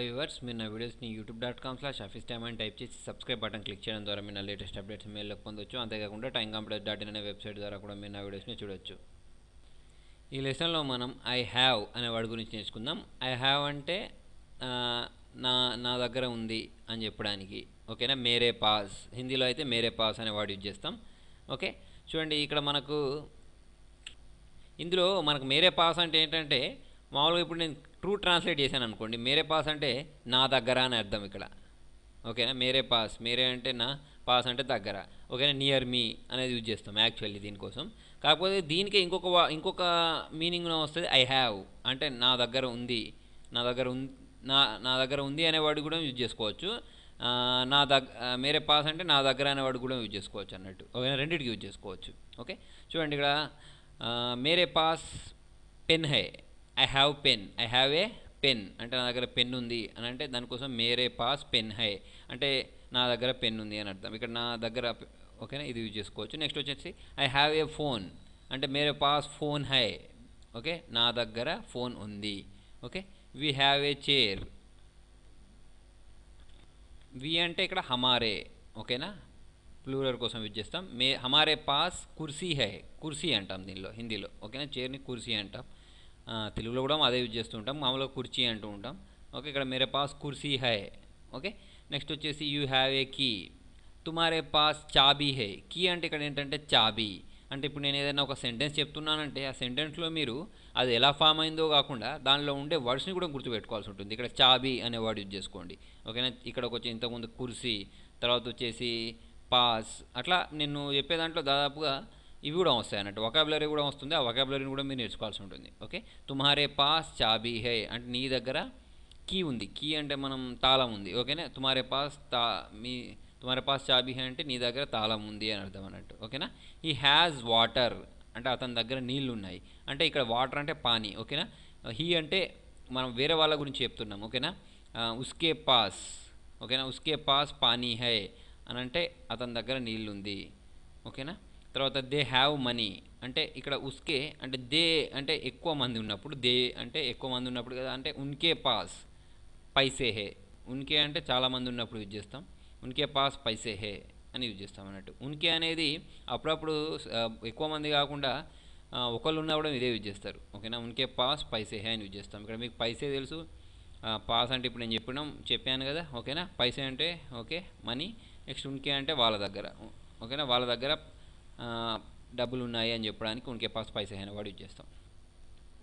Hi viewers, మీరు నా వీడియోస్ని youtube.com/officetime అని టైప్ చేసి సబ్స్క్రైబ్ బటన్ క్లిక్ చేయడం ద్వారా మీరు నా లేటెస్ట్ అప్డేట్స్ మెయిల్లోకి పొందొచ్చు. అంతేకాకుండా timecomputers.in అనే వెబ్సైట్ ద్వారా కూడా మీరు నా వీడియోస్ని చూడొచ్చు. ఈ లెసన్లో మనం ఐ హ్యావ్ అనే వర్డ్ గురించి నేర్చుకుందాం. ఐ హ్యావ్ అంటే నా నా దగ్గర ఉంది అని చెప్పడానికి. ఓకేనా, మేరే పాస్, హిందీలో అయితే మేరే పాస్ అనే వర్డ్ యూజ్ చేస్తాం. ఓకే, చూడండి ఇక్కడ ఇందులో మనకు మేరే పాస్ అంటే ఏంటంటే, మామూలుగా ఇప్పుడు నేను ట్రూ ట్రాన్స్లేట్ చేశాను అనుకోండి, మేరే పాస్ అంటే నా దగ్గర అని అర్థం ఇక్కడ. ఓకేనా, మేరే పాస్, మేరే అంటే నా, పాస్ అంటే దగ్గర. ఓకేనా, నియర్ మీ అనేది యూజ్ చేస్తాం యాక్చువల్లీ దీనికోసం. కాకపోతే దీనికి ఇంకొక మీనింగ్ వస్తుంది. ఐ హ్యావ్ అంటే నా దగ్గర ఉంది, నా దగ్గర నా దగ్గర ఉంది అనే వర్డ్ కూడా యూజ్ చేసుకోవచ్చు. మేరే పాస్ అంటే నా దగ్గర అనే వర్డ్ కూడా యూజ్ చేసుకోవచ్చు అన్నట్టు. ఓకేనా, రెండింటికి యూజ్ చేసుకోవచ్చు. ఓకే, చూడండి ఇక్కడ మేరే పాస్ పెన్ హై, I have pen, I have a pen అంటే నా దగ్గర పెన్ ఉంది అని అంటే దానికోసం మేరే పాస్ పెన్ హై అంటే నా దగ్గర పెన్ ఉంది అని అర్థం. ఇక్కడ నా దగ్గర, ఓకేనా, ఇది యూజ్ చేసుకోవచ్చు. నెక్స్ట్ వచ్చేసి ఐ హ్యావ్ ఏ ఫోన్ అంటే మేరే పాస్ ఫోన్ హై, ఓకే, నా దగ్గర ఫోన్ ఉంది. Okay, we have a chair, we అంటే ఇక్కడ హమారే, ఓకేనా, ప్లూరల్ కోసం యూజ్ చేస్తాం. హమారే పాస్ కుర్సీ హై, కుర్సీ అంటాం దీనిలో హిందీలో. ఓకేనా, చైర్ని కుర్సీ అంటాం. తెలుగులో కూడా అదే యూజ్ చేస్తూ ఉంటాం, మామూలుగా కుర్చీ అంటూ ఉంటాం. ఓకే, ఇక్కడ మేరే పాస్ కుర్సీ హై. ఓకే, నెక్స్ట్ వచ్చేసి యూ హ్యావ్ ఏ కీ, తుమారే పాస్ చాబీ హై. కీ అంటే ఇక్కడ ఏంటంటే చాబీ అంటే ఇప్పుడు నేను ఏదైనా ఒక సెంటెన్స్ చెప్తున్నానంటే ఆ సెంటెన్స్లో మీరు అది ఎలా ఫామ్ అయిందో కాకుండా దానిలో ఉండే వర్డ్స్ని కూడా గుర్తుపెట్టుకోవాల్సి ఉంటుంది. ఇక్కడ చాబీ అనే వర్డ్ యూజ్ చేసుకోండి. ఓకేనా, ఇక్కడికి వచ్చి ఇంతకుముందు కుర్సీ, తర్వాత వచ్చేసి పాస్, అట్లా నేను చెప్పే దాంట్లో దాదాపుగా ఇవి కూడా వస్తాయి అన్నట్టు, వొకాబులరీ కూడా వస్తుంది. ఆ వొకాబులరీని కూడా మీరు నేర్చుకోవాల్సి ఉంటుంది. ఓకే, తుమ్హారే పాస్ చాబీ హై అంటే నీ దగ్గర కీ ఉంది, కీ అంటే మనం తాళం ఉంది. ఓకేనా, తుమ్హారే పాస్ చాబీ హై అంటే నీ దగ్గర తాళం ఉంది అని అర్థం అన్నట్టు. ఓకేనా, హీ హ్యాజ్ వాటర్ అంటే అతని దగ్గర నీళ్ళు ఉన్నాయి అంటే ఇక్కడ వాటర్ అంటే పానీ. ఓకేనా, హీ అంటే మనం వేరే వాళ్ళ గురించి చెప్తున్నాం. ఓకేనా, ఉస్కే పాస్, ఓకేనా, ఉస్కే పాస్ పానీ హై అని అంటే అతని దగ్గర నీళ్ళు ఉంది. ఓకేనా, తర్వాత దే హ్యావ్ మనీ అంటే ఇక్కడ ఉస్కే అంటే దే అంటే ఎక్కువ మంది ఉన్నప్పుడు, దే అంటే ఎక్కువ మంది ఉన్నప్పుడు కదా, అంటే ఉన్కే పాస్ పైసే హే, ఉన్కే అంటే చాలామంది ఉన్నప్పుడు యూజ్ చేస్తాం. ఉన్కే పాస్ పైసే హే అని యూజ్ చేస్తాం అన్నట్టు. ఉన్కే అనేది అప్పుడప్పుడు ఎక్కువ మంది కాకుండా ఒకళ్ళు ఉన్నా కూడా ఇదే యూజ్ చేస్తారు. ఓకేనా, ఉన్కే పాస్ పైసే హే అని యూజ్ చేస్తాం. ఇక్కడ మీకు పైసే తెలుసు, పాస్ అంటే ఇప్పుడు నేను చెప్పాను కదా. ఓకేనా, పైసే అంటే ఓకే మనీ, నెక్స్ట్ ఉన్కే అంటే వాళ్ళ దగ్గర. ఓకేనా, వాళ్ళ దగ్గర డబ్బులు ఉన్నాయి అని చెప్పడానికి ఉన్కే పాస్ పైసే అయిన వాడు యూజ్ చేస్తాం.